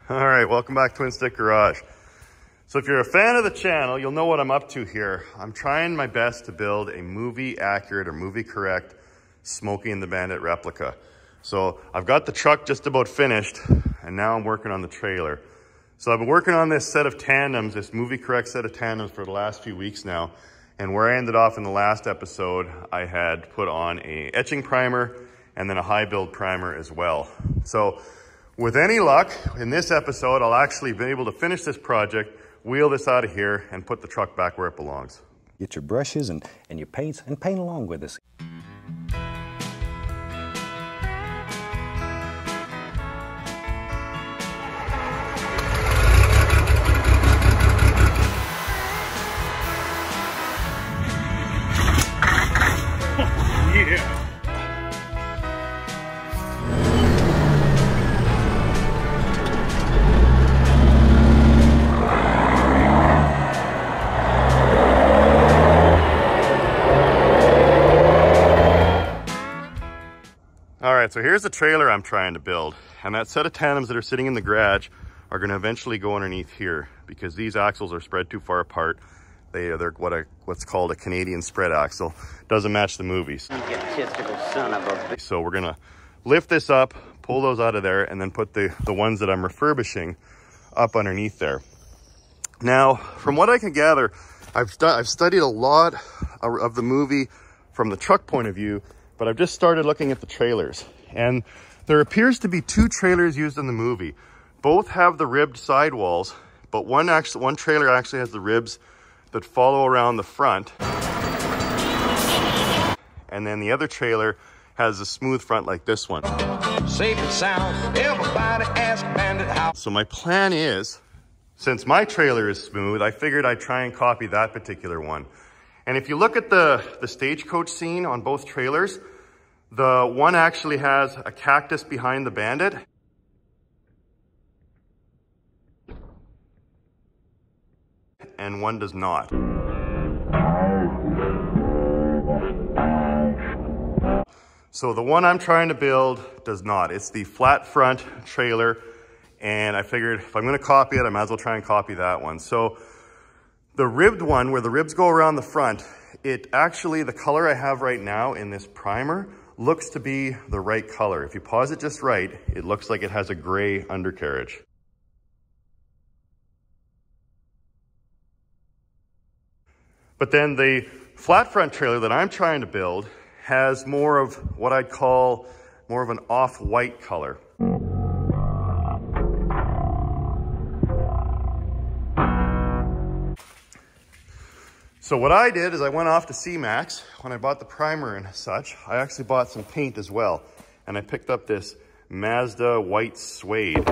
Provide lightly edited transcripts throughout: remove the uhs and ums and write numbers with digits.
All right, welcome back to TwinStick Garage. So if you're a fan of the channel, you'll know what I'm up to here. I'm trying my best to build a movie accurate or movie correct Smokey and the Bandit replica. So I've got the truck just about finished and now I'm working on the trailer. So I've been working on this set of tandems, this movie correct set of tandems for the last few weeks now. And where I ended off in the last episode, I had put on a etching primer and then a high build primer as well. So with any luck, in this episode, I'll actually be able to finish this project, wheel this out of here, and put the truck back where it belongs. Get your brushes and your paints and paint along with us. Yeah. All right, so here's the trailer I'm trying to build. And that set of tandems that are sitting in the garage are gonna eventually go underneath here because these axles are spread too far apart. They're what's called a Canadian spread axle. Doesn't match the movies. So we're gonna lift this up, pull those out of there, and then put the ones that I'm refurbishing up underneath there. Now, from what I can gather, I've studied a lot of the movie from the truck point of view, but I've just started looking at the trailers. And there appears to be two trailers used in the movie. Both have the ribbed sidewalls, but one trailer actually has the ribs that follow around the front. And then the other trailer has a smooth front like this one. Safe and sound, everybody ask Bandit how. So my plan is, since my trailer is smooth, I figured I'd try and copy that particular one. And if you look at the stagecoach scene on both trailers, the one actually has a cactus behind the Bandit. And one does not. So the one I'm trying to build does not. It's the flat front trailer, and I figured if I'm gonna copy it, I might as well try and copy that one. So the ribbed one, where the ribs go around the front, it actually, the color I have right now in this primer looks to be the right color. If you pause it just right, it looks like it has a gray undercarriage. But then the flat front trailer that I'm trying to build has more of what I'd call more of an off-white color. So what I did is I went off to C-Max when I bought the primer and such. I actually bought some paint as well. And I picked up this Mazda white suede.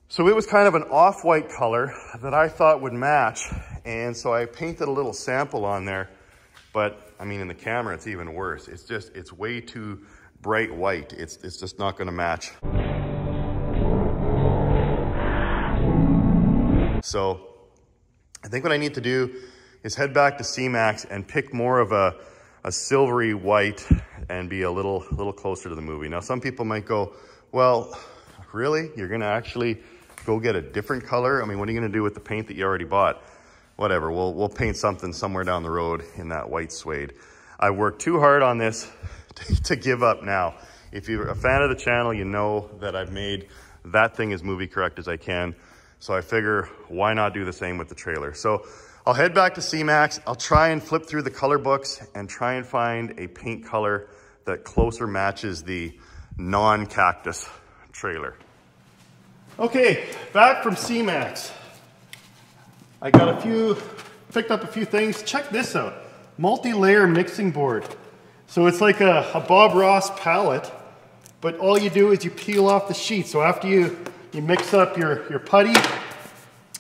So it was kind of an off-white color that I thought would match. And so I painted a little sample on there. But I mean, in the camera, it's even worse. It's way too bright white. It's just not gonna match. So I think what I need to do is head back to C-Max and pick more of a silvery white and be a little closer to the movie. Now, some people might go, well, really? You're gonna actually go get a different color? I mean, what are you gonna do with the paint that you already bought? Whatever, we'll paint something somewhere down the road in that white suede. I worked too hard on this to give up now. If you're a fan of the channel, you know that I've made that thing as movie correct as I can. So I figure, why not do the same with the trailer? So I'll head back to C-Max. I'll try and flip through the color books and try and find a paint color that closer matches the Non-Cactus trailer. Okay, back from C-Max. I picked up a few things. Check this out, multi-layer mixing board. So it's like a Bob Ross palette, but all you do is you peel off the sheet. So after you mix up your putty,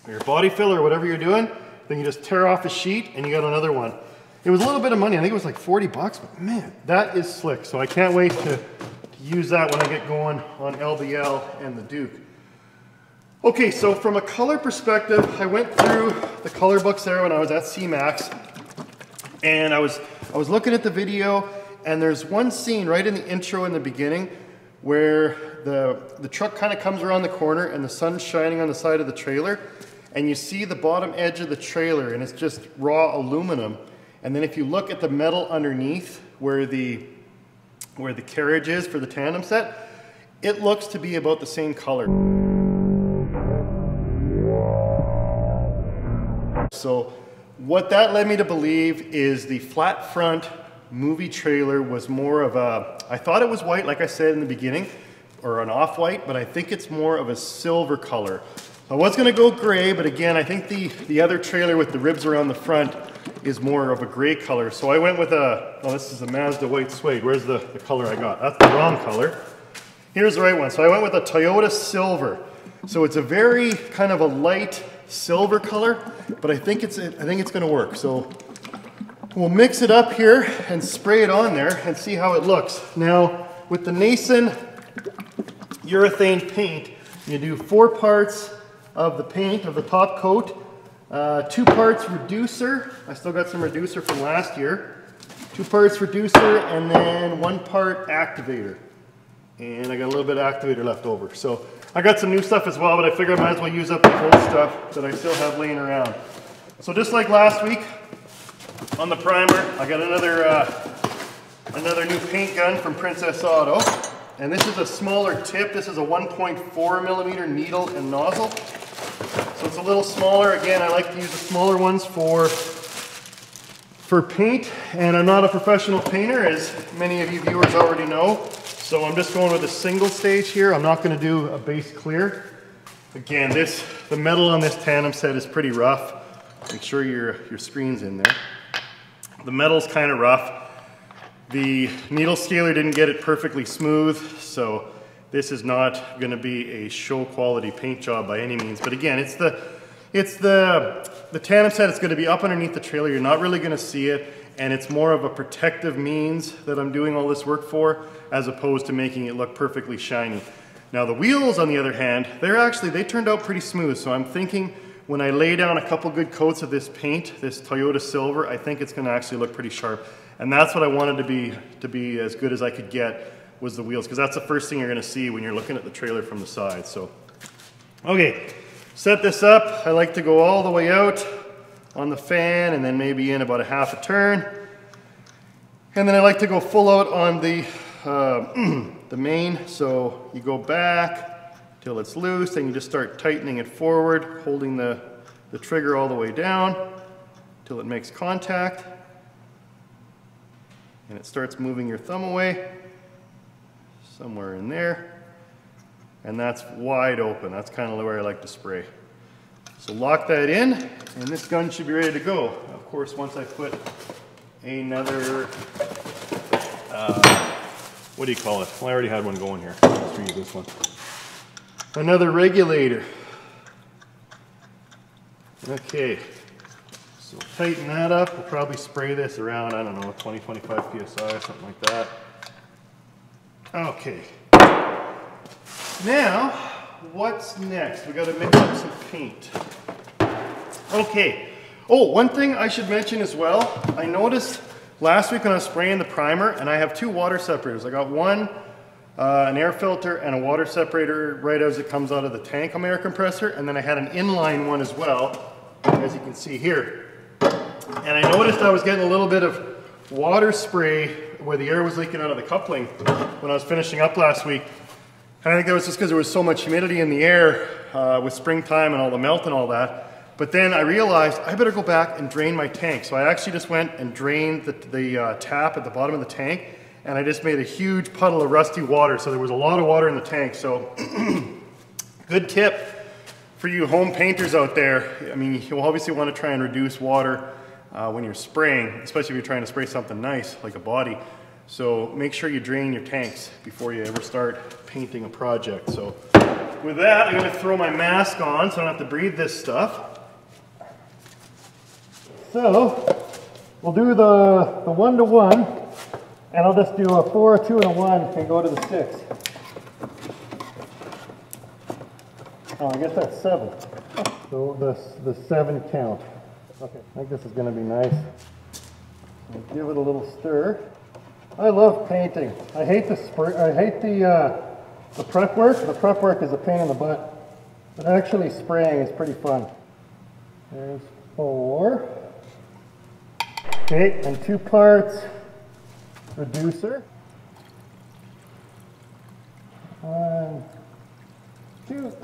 or your body filler, or whatever you're doing, then you just tear off the sheet and you got another one. It was a little bit of money. I think it was like 40 bucks, but man, that is slick. So I can't wait to use that when I get going on LBL and the Duke. Okay, so from a color perspective, I went through the color books there when I was at C-Max, and I was looking at the video, and there's one scene right in the intro in the beginning where the truck kind of comes around the corner and the sun's shining on the side of the trailer, and you see the bottom edge of the trailer and it's just raw aluminum. And then if you look at the metal underneath where the carriage is for the tandem set, it looks to be about the same color. So what that led me to believe is the flat front movie trailer was more of a, I thought it was white, like I said in the beginning, or an off-white, but I think it's more of a silver color. I was gonna go gray, but again, I think the other trailer with the ribs around the front is more of a gray color. So I went with a, oh, this is a Mazda white suede. Where's the color I got? That's the wrong color. Here's the right one. So I went with a Toyota silver. So it's a very kind of a light silver color, but I think it's gonna work. So we'll mix it up here and spray it on there and see how it looks. Now, with the Nason urethane paint, you do 4 parts of the paint, of the top coat, 2 parts reducer. I still got some reducer from last year. 2 parts reducer, and then 1 part activator. And I got a little bit of activator left over. So I got some new stuff as well, but I figured I might as well use up the old stuff that I still have laying around. So just like last week on the primer, I got another new paint gun from Princess Auto. And this is a smaller tip. This is a 1.4 millimeter needle and nozzle. So it's a little smaller. Again, I like to use the smaller ones for paint. And I'm not a professional painter, as many of you viewers already know. So I'm just going with a single stage here. I'm not going to do a base clear. Again, the metal on this tandem set is pretty rough. Make sure your screen's in there. The metal's kind of rough. The needle scaler didn't get it perfectly smooth, so this is not going to be a show quality paint job by any means. But again, it's the tandem set. It's going to be up underneath the trailer. You're not really going to see it, and it's more of a protective means that I'm doing all this work for, as opposed to making it look perfectly shiny. Now the wheels, on the other hand, they turned out pretty smooth. So I'm thinking when I lay down a couple good coats of this paint, this Toyota silver, I think it's going to actually look pretty sharp. And that's what I wanted to be as good as I could get, was the wheels, because that's the first thing you're going to see when you're looking at the trailer from the side. So, okay, set this up. I like to go all the way out on the fan and then maybe in about a half a turn. And then I like to go full out on the main. So you go back till it's loose, and you just start tightening it forward, holding the trigger all the way down till it makes contact. And it starts moving your thumb away, somewhere in there. And that's wide open. That's kind of where I like to spray. So lock that in, and this gun should be ready to go. Of course, once I put another, what do you call it? Well, I already had one going here. Let's use this one. Another regulator. Okay. So tighten that up. We'll probably spray this around, I don't know, 20, 25 PSI or something like that. Okay. Now, what's next? We got to mix up some paint. Okay. Oh, one thing I should mention as well. I noticed last week when I was spraying the primer, and I have 2 water separators. I got one, an air filter and a water separator right as it comes out of the tank on my air compressor, and then I had an inline one as well, as you can see here. And I noticed I was getting a little bit of water spray where the air was leaking out of the coupling when I was finishing up last week. And I think that was just because there was so much humidity in the air with springtime and all the melt and all that. But then I realized I better go back and drain my tank. So I actually just went and drained the tap at the bottom of the tank, and I just made a huge puddle of rusty water. So there was a lot of water in the tank. So good tip for you home painters out there. I mean, you'll obviously want to try and reduce water when you're spraying, especially if you're trying to spray something nice like a body. So make sure you drain your tanks before you ever start painting a project. So with that, I'm going to throw my mask on so I don't have to breathe this stuff. So we'll do the 1-to-1, and I'll just do a 4, a 2, and a 1 and go to the 6. Oh, I guess that's 7. So the 7 count. Okay, I think this is going to be nice. I'll give it a little stir. I love painting. I hate the the prep work is a pain in the butt. But actually spraying is pretty fun. There's 4. Okay, and 2 parts reducer. 1, 2.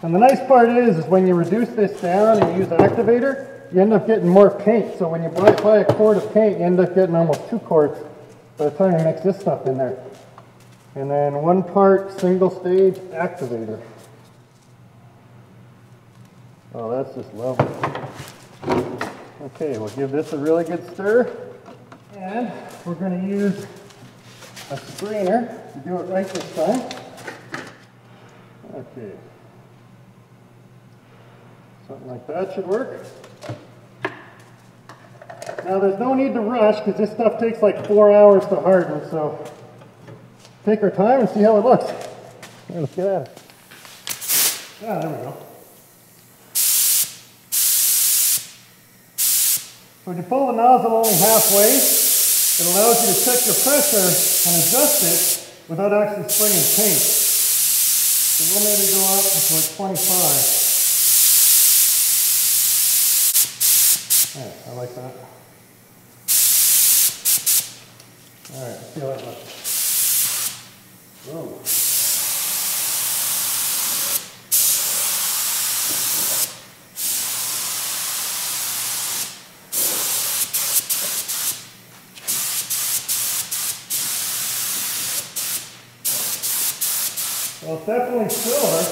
And the nice part is when you reduce this down and you use the activator, you end up getting more paint. So when you buy a quart of paint, you end up getting almost 2 quarts by the time you mix this stuff in there. And then 1 part single stage activator. Oh, that's just lovely. Okay, we'll give this a really good stir. And we're going to use a screener to do it right this time. Okay. Something like that should work. Now there's no need to rush because this stuff takes like 4 hours to harden, so take our time and see how it looks. Here, let's get at it. Ah, there we go. So when you pull the nozzle only halfway, it allows you to check your pressure and adjust it without actually spraying paint. So we'll maybe go up to like 25. Yeah, I like that. All right, let's see how that looks. Whoa. Well, it's definitely silver.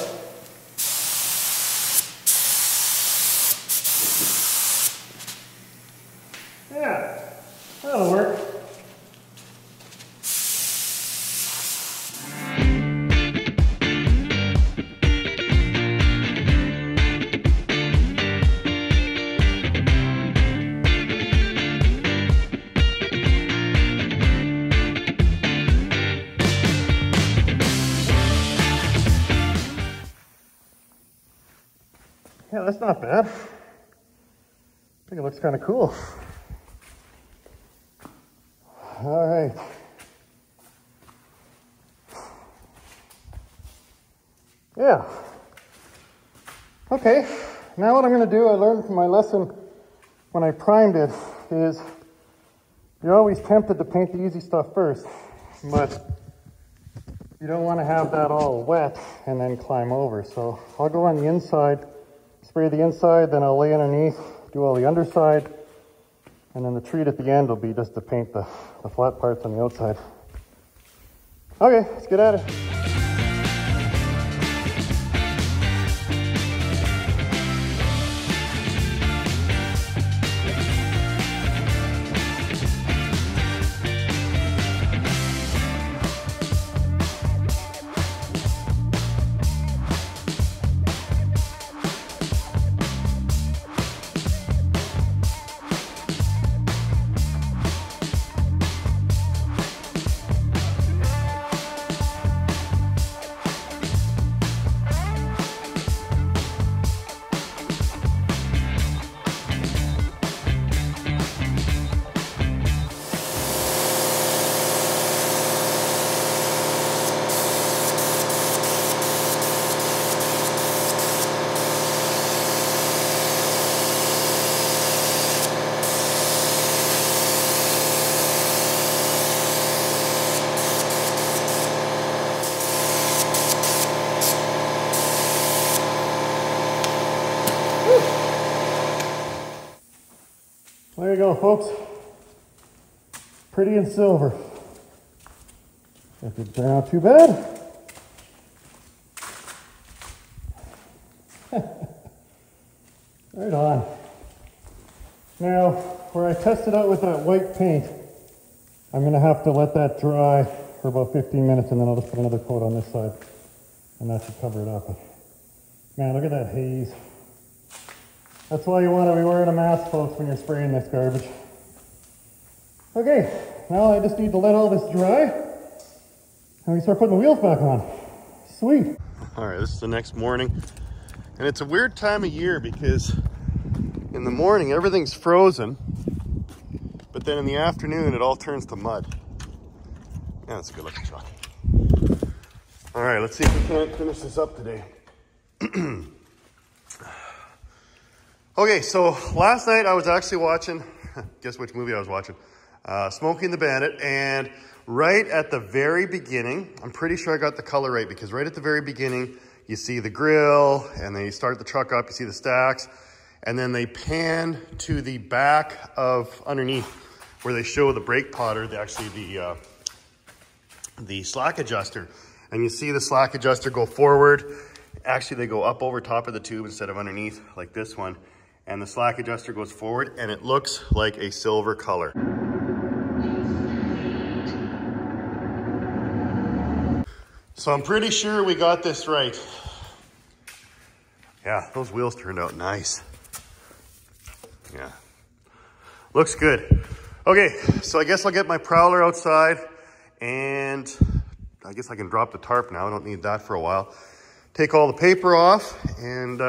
Yeah, that'll work. Yeah, that's not bad. I think it looks kind of cool. All right. Yeah. Okay, now what I'm going to do, I learned from my lesson when I primed it, is you're always tempted to paint the easy stuff first, but you don't want to have that all wet and then climb over. So I'll go on the inside, spray the inside, then I'll lay underneath, do all the underside, and then the treat at the end will be just to paint the flat parts on the outside. Okay, let's get at it. There you go, folks. Pretty in silver. That didn't turn out too bad. Right on. Now, where I tested out with that white paint, I'm going to have to let that dry for about 15 minutes, and then I'll just put another coat on this side, and that should cover it up. But, man, look at that haze. That's why you want to be wearing a mask, folks, when you're spraying this garbage. Okay, now I just need to let all this dry, and we start putting the wheels back on. Sweet. All right, this is the next morning, and it's a weird time of year because in the morning everything's frozen, but then in the afternoon it all turns to mud. Yeah, that's a good looking truck. All right, let's see if we can't finish this up today. Okay, so last night I was actually watching, guess which movie I was watching? Smokey and the Bandit, and right at the very beginning, I'm pretty sure I got the color right, because right at the very beginning, you see the grill, and then you start the truck up, you see the stacks, and then they pan to the back of underneath, where they show the brake podder, the slack adjuster. And you see the slack adjuster go forward. Actually, they go up over top of the tube instead of underneath, like this one. And the slack adjuster goes forward, and it looks like a silver color. So I'm pretty sure we got this right. Yeah, those wheels turned out nice. Yeah, looks good. Okay, so I guess I'll get my prowler outside, and I guess I can drop the tarp now. I don't need that for a while. Take all the paper off and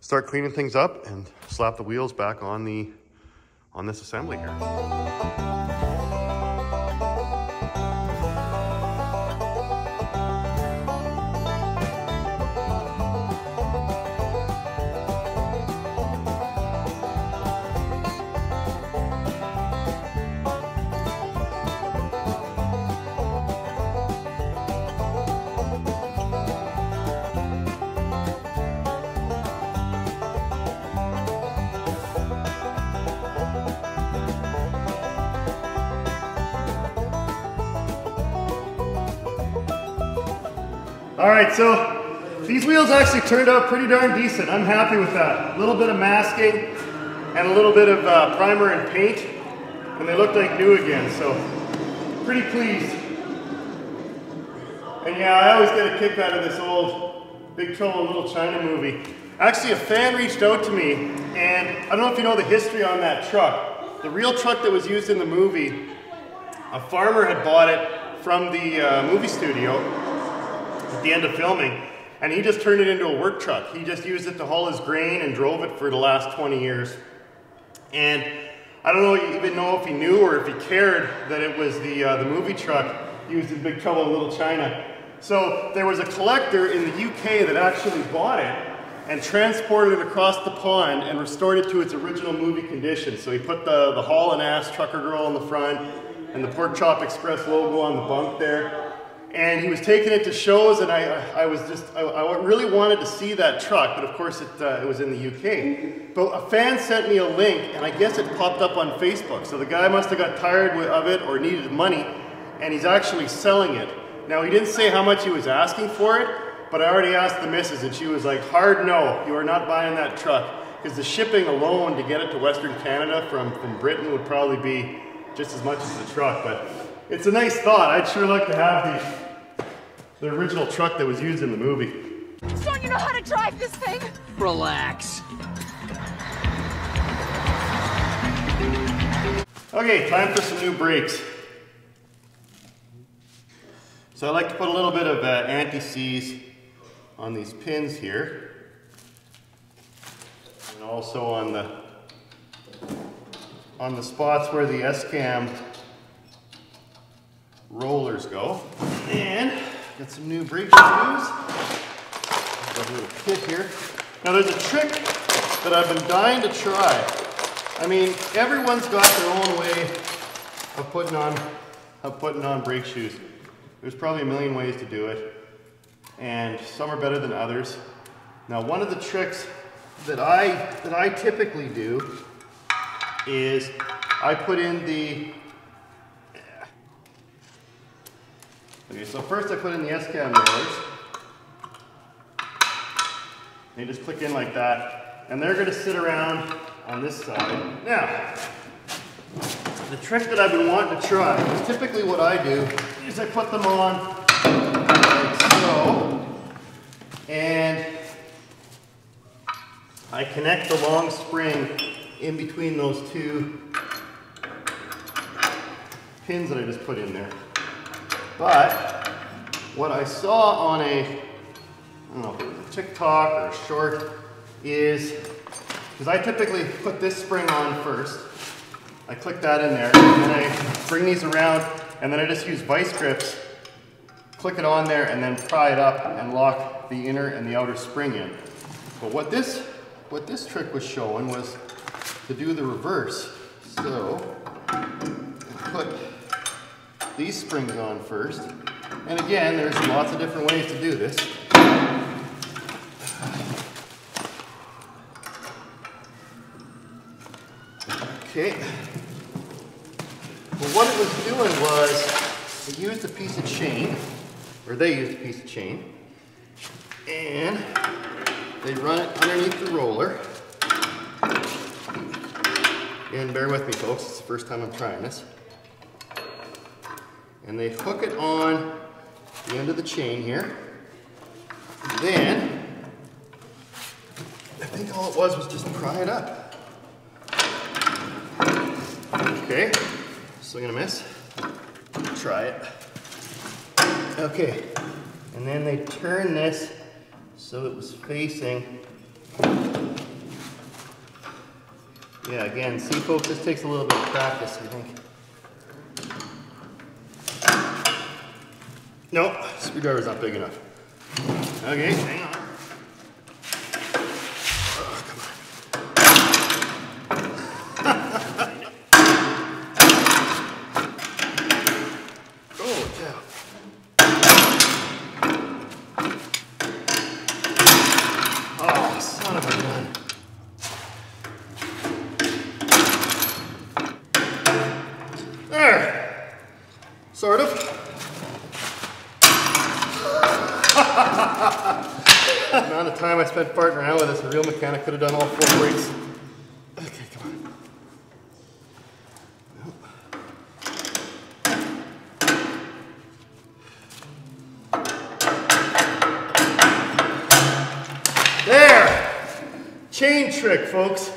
start cleaning things up and slap the wheels back on this assembly here. All right, so these wheels actually turned out pretty darn decent. I'm happy with that. A little bit of masking and a little bit of primer and paint, and they look like new again, so pretty pleased. And yeah, I always get a kick out of this old Big Trouble in Little China movie. Actually, a fan reached out to me, and I don't know if you know the history on that truck. The real truck that was used in the movie, a farmer had bought it from the movie studio at the end of filming, and he just turned it into a work truck. He just used it to haul his grain and drove it for the last 20 years. And I don't even know if he knew or if he cared that it was the movie truck used in Big Trouble in Little China. So there was a collector in the UK that actually bought it and transported it across the pond and restored it to its original movie condition. So he put the Haul and Ass Trucker Girl on the front and the Pork Chop Express logo on the bunk there. And he was taking it to shows, and I really wanted to see that truck, but of course it was in the UK. But a fan sent me a link, and I guess it popped up on Facebook. So the guy must have got tired of it or needed money, and he's actually selling it. Now, he didn't say how much he was asking for it, but I already asked the missus, and she was like, hard no, you are not buying that truck. Because the shipping alone to get it to Western Canada from Britain would probably be just as much as the truck. But it's a nice thought. I'd sure like to have the original truck that was used in the movie. Don't you know how to drive this thing? Relax. Okay, time for some new brakes. So I like to put a little bit of anti-seize on these pins here. And also on the spots where the S-cam rollers go. And got some new brake shoes. Got a little kit here. Now there's a trick that I've been dying to try. I mean, everyone's got their own way of putting on brake shoes. There's probably a million ways to do it, and some are better than others. Now, one of the tricks that I typically do is I put in the. Okay, so first I put in the S-cam rollers. They just click in like that, and they're going to sit around on this side. Now, the trick that I've been wanting to try is typically what I do is I put them on like so, and I connect the long spring in between those two pins that I just put in there. But what I saw on I don't know if it was a TikTok or a short, is, because I typically put this spring on first, I click that in there, and then I bring these around, and then I just use vice grips, click it on there and then pry it up and lock the inner and the outer spring in. But what this trick was showing was to do the reverse. So put these springs on first. And again, there's lots of different ways to do this. Okay. Well, what it was doing was it used a piece of chain, or they used a piece of chain, and they run it underneath the roller. And bear with me, folks, it's the first time I'm trying this. And they hook it on the end of the chain here. Then, I think all it was just pry it up. Okay, still gonna miss. Try it. Okay, and then they turn this so it was facing. Yeah, again, see folks, this takes a little bit of practice, I think. Nope, screwdriver's not big enough. Okay, hang on. Oh, come on. Oh, cow. Oh, son of a gun. There. Sort of. The amount of time I spent farting around with this, a real mechanic could have done all 4 brakes. Okay, come on. There! Chain trick, folks.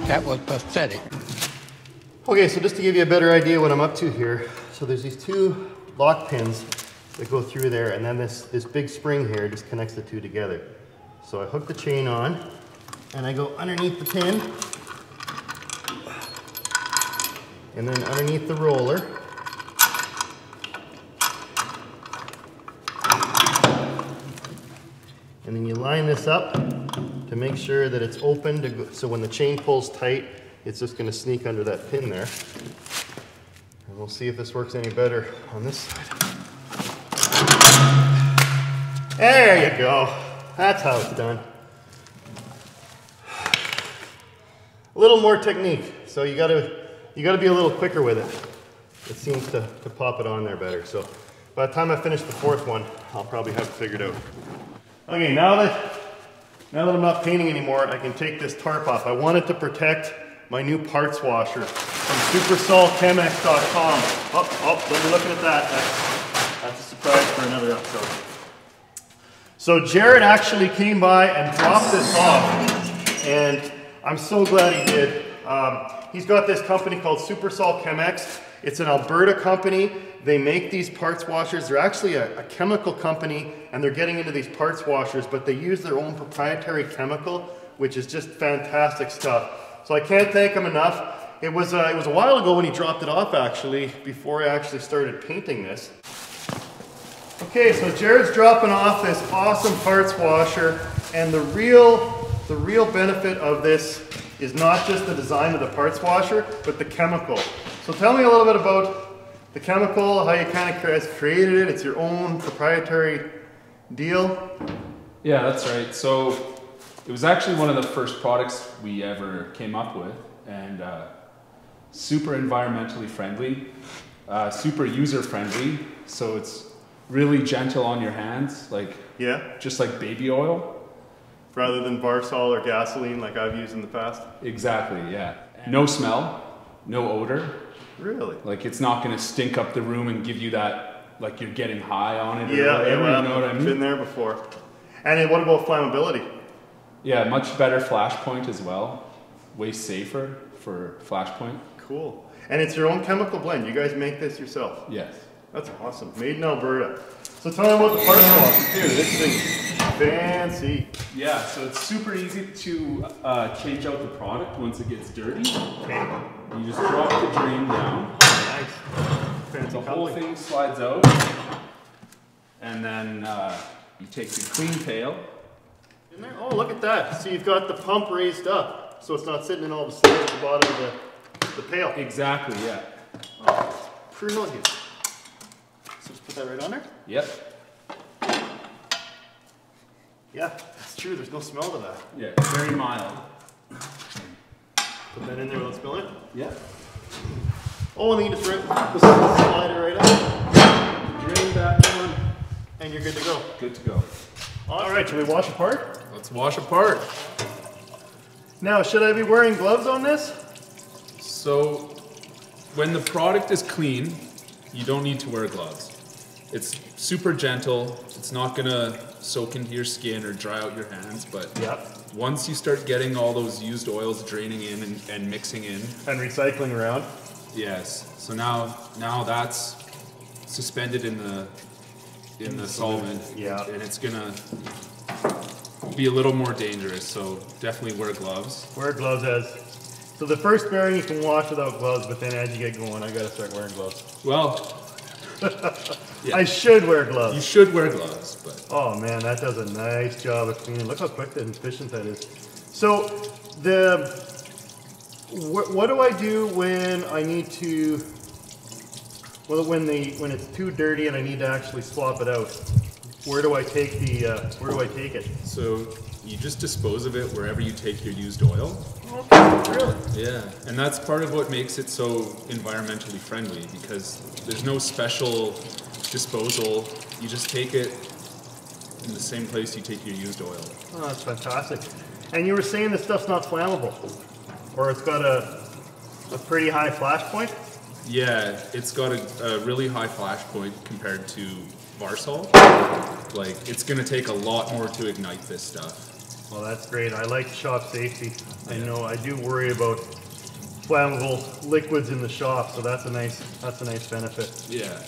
That was pathetic. Okay, so just to give you a better idea what I'm up to here, so there's these 2 lock pins that go through there, and then this big spring here just connects the 2 together. So I hook the chain on, and I go underneath the pin, and then underneath the roller. And then you line this up to make sure that it's open, to go, so when the chain pulls tight, it's just going to sneak under that pin there. And we'll see if this works any better on this side. There you go. That's how it's done. A little more technique. So you gotta be a little quicker with it. It seems to pop it on there better. So by the time I finish the 4th one, I'll probably have it figured out. Okay, now that I'm not painting anymore, I can take this tarp off. I wanted to protect my new parts washer from supersolchemex.com. Oh, don't be looking at that. That's a surprise for another episode. So Jared actually came by and dropped this off, and I'm so glad he did. He's got this company called Supersol Chemex. It's an Alberta company. They make these parts washers. They're actually a chemical company, and they're getting into these parts washers, but they use their own proprietary chemical, which is just fantastic stuff. So I can't thank him enough. It was a while ago when he dropped it off, actually, before I actually started painting this. Okay, so Jared's dropping off this awesome parts washer, and the real benefit of this is not just the design of the parts washer, but the chemical. So tell me a little bit about the chemical, how you kind of created it. It's your own proprietary deal. Yeah, that's right. So it was actually one of the first products we ever came up with, and super environmentally friendly, super user friendly. So it's really gentle on your hands, like just like baby oil. Rather than Varsol or gasoline like I've used in the past? Exactly, yeah. No smell, no odor. Really? Like it's not going to stink up the room and give you that, like you're getting high on it. Yeah, you know what I mean? Been there before. And then what about flammability? Yeah, much better flash point as well. Way safer for flash point. Cool. And it's your own chemical blend. You guys make this yourself? Yes. That's awesome. Made in Alberta. So tell me about the parts washer too. This thing is fancy. Yeah, so it's super easy to change out the product once it gets dirty. Okay. You just drop the drain down. Nice. Fancy The whole thing slides out. And then you take your clean pail. In there? Oh, look at that. So you've got the pump raised up. So it's not sitting in all the sludge at the bottom of the pail. Exactly, yeah. Oh, brilliant. So just put that right on there? Yep. Yeah, it's true. There's no smell to that. Yeah, very mild. Put that in there without spilling it? Yep. Oh, and then you just slide it right up. Drain back on, and you're good to go. Good to go. All right, should we wash apart? Let's wash apart. Now, should I be wearing gloves on this? So, when the product is clean, you don't need to wear gloves. It's super gentle. It's not gonna soak into your skin or dry out your hands, but once you start getting all those used oils draining in and mixing in. And recycling around? Yes. So now that's suspended in the solvent. Yeah. And it's gonna be a little more dangerous, so definitely wear gloves. Wear gloves so the first bearing you can wash without gloves, but then as you get going, I gotta start wearing gloves. Well, yeah. I should wear gloves. You should wear gloves, but. Oh man, that does a nice job of cleaning. Look how quick and efficient that is. So what do I do when I need to, well, when it's too dirty and I need to actually swap it out? Where do I take it? So you just dispose of it wherever you take your used oil. Okay, really? Yeah, and that's part of what makes it so environmentally friendly, because there's no special disposal. You just take it in the same place you take your used oil. Oh, that's fantastic. And you were saying this stuff's not flammable, or it's got a pretty high flash point? Yeah, it's got a really high flash point compared to Varsol. Like, it's gonna take a lot more to ignite this stuff. Well, that's great. I like shop safety. I know I do worry about flammable liquids in the shop, so that's a nice benefit. Yeah,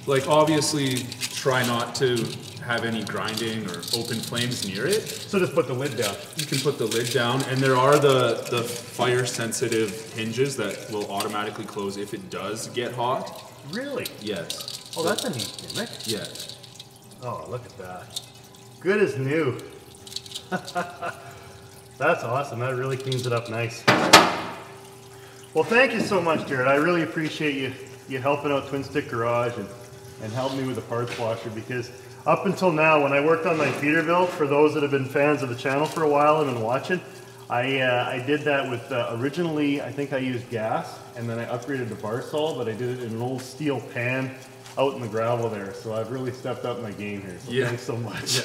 like obviously try not to have any grinding or open flames near it. So just put the lid down. You can put the lid down, and there are the fire sensitive hinges that will automatically close if it does get hot. Really? Yes. Oh, that's a neat gimmick. Yeah. Oh, look at that. Good as new. That's awesome. That really cleans it up nice. Well, thank you so much, Jared. I really appreciate you helping out TwinStick Garage and helping me with the parts washer, because up until now, when I worked on my Peterbilt, for those that have been fans of the channel for a while and been watching, I did that with, originally, I think I used gas, and then I upgraded to Varsol, but I did it in an old steel pan out in the gravel there. So I've really stepped up my game here. So thanks so much. Yeah.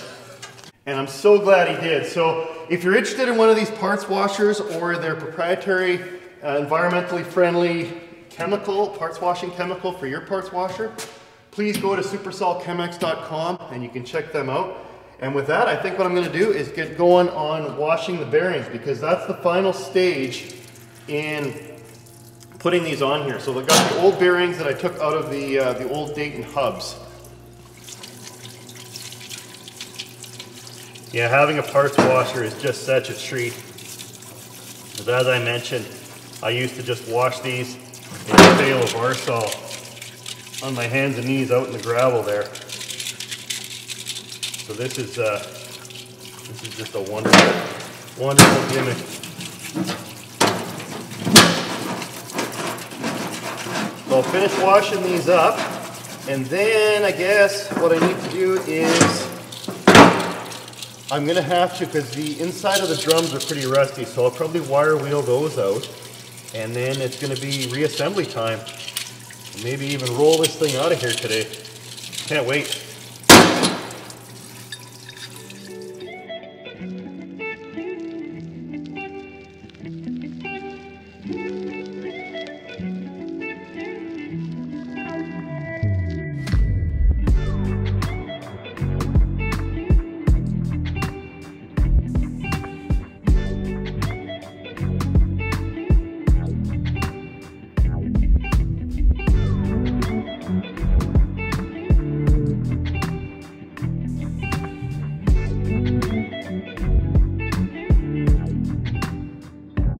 And I'm so glad he did. So if you're interested in one of these parts washers or their proprietary, environmentally friendly parts washing chemical for your parts washer, please go to supersaltchemex.com and you can check them out. And with that, I think what I'm going to do is get going on washing the bearings, because that's the final stage in putting these on here. So I've got the old bearings that I took out of the old Dayton hubs. Yeah, having a parts washer is just such a treat. Because as I mentioned, I used to just wash these in a pail of Varsol on my hands and knees out in the gravel there. So this is just a wonderful, wonderful gimmick. So I'll finish washing these up, and then I guess what I need to do is I'm gonna have to, because the inside of the drums are pretty rusty, so I'll probably wire wheel those out, and then it's gonna be reassembly time. Maybe even roll this thing out of here today. Can't wait.